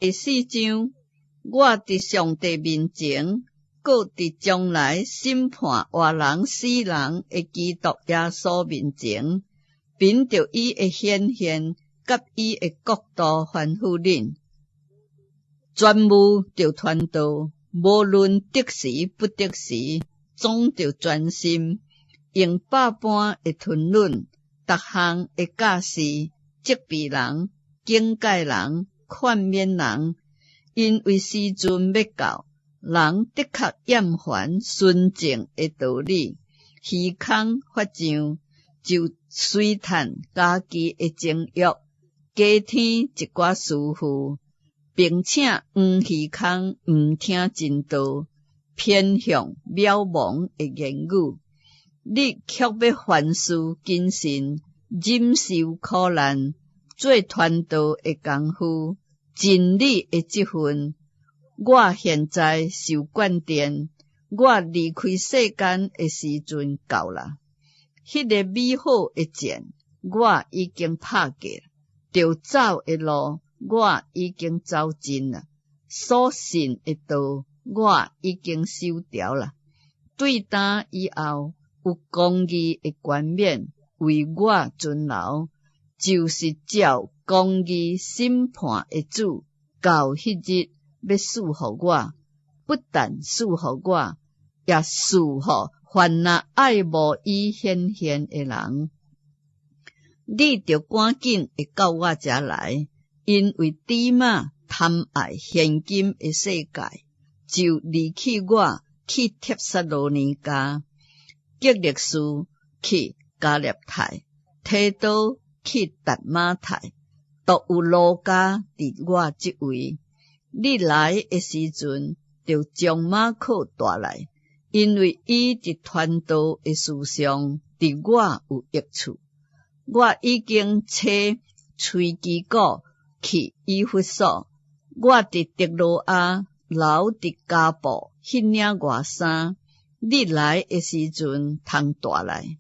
会四章，我伫上帝面前，搁伫将来审判活人死人的基督耶稣面前，凭着伊的显现，甲伊的国度吩咐恁，全务着传道，无论得时不得时，总着专心，用百般的吞忍，逐项的教示，责备人，警戒人，劝勉人，因为时阵要到，人的确厌烦纯正的道理，虚空发瘴，就随趁家己的情欲，加添一寡师傅，并且虚空毋听真道，偏向渺茫的言语。你却要凡事谨慎，忍受苦难，做传道的功夫，真理的这份。我现在受灌电，我离开世间的时阵到啦。迄个美好的箭，我已经拍过，着走的路，我已经走尽啦。所信的道，我已经守条啦。对答以后，有公义的冠冕为我存留，就是照公义审判的主，到迄日要赐予我，不但赐予我，也赐予凡那爱慕伊显现的人。你着赶紧会到我遮来，因为弟妈贪爱现今的世界，就离弃我去帖撒罗尼迦，革勒士去加略太，提多去达马太，独有路加伫我即位。你来的时阵，就将马可带来，因为伊伫传道的事上，伫我有益处。我已经找崔基古去以弗所，我伫特罗亚留伫加布迄领外衫。你来的时阵，通带来，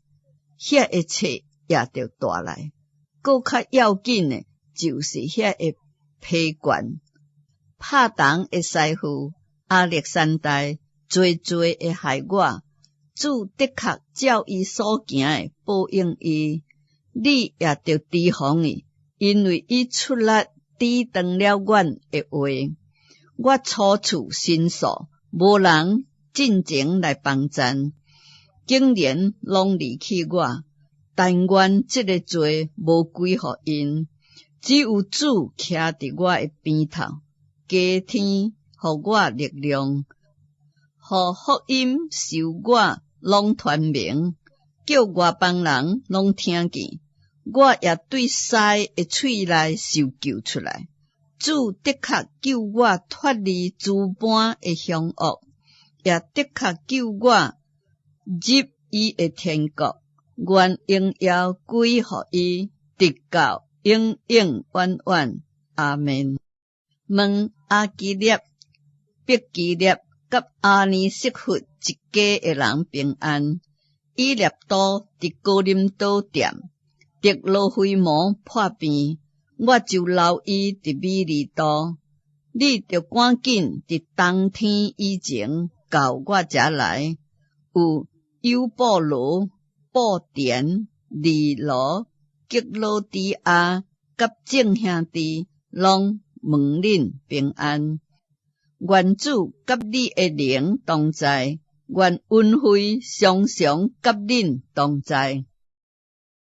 遐一切也着带来。搁较要紧的，就是遐个批冠。拍档的师傅亚历山大，最会害我。主的确照伊所行的报应伊，你也着提防伊，因为伊出力抵挡了阮的话。我处处申诉，无人进前来帮衬，竟然拢离弃我。但愿这个罪无归互因，只有主徛伫我的边头，加添互我力量，互福音受我拢传明，叫外邦人拢听见。我也对师的喙内受救出来。主的确救我脱离诸般的凶恶，也的确救我入伊的天国。愿荣耀归互伊，直到永永远远。阿们。问阿基列、毕基列甲阿尼色弗一家的人平安。以列多伫哥林多店，特罗菲摩破病，我就留伊伫米利多。你着赶紧伫冬天以前到我遮来。有尤布罗、布田、利罗、吉罗底亚甲众兄弟，拢问恁平安。愿主甲你的灵同在，愿恩惠常常甲恁同在。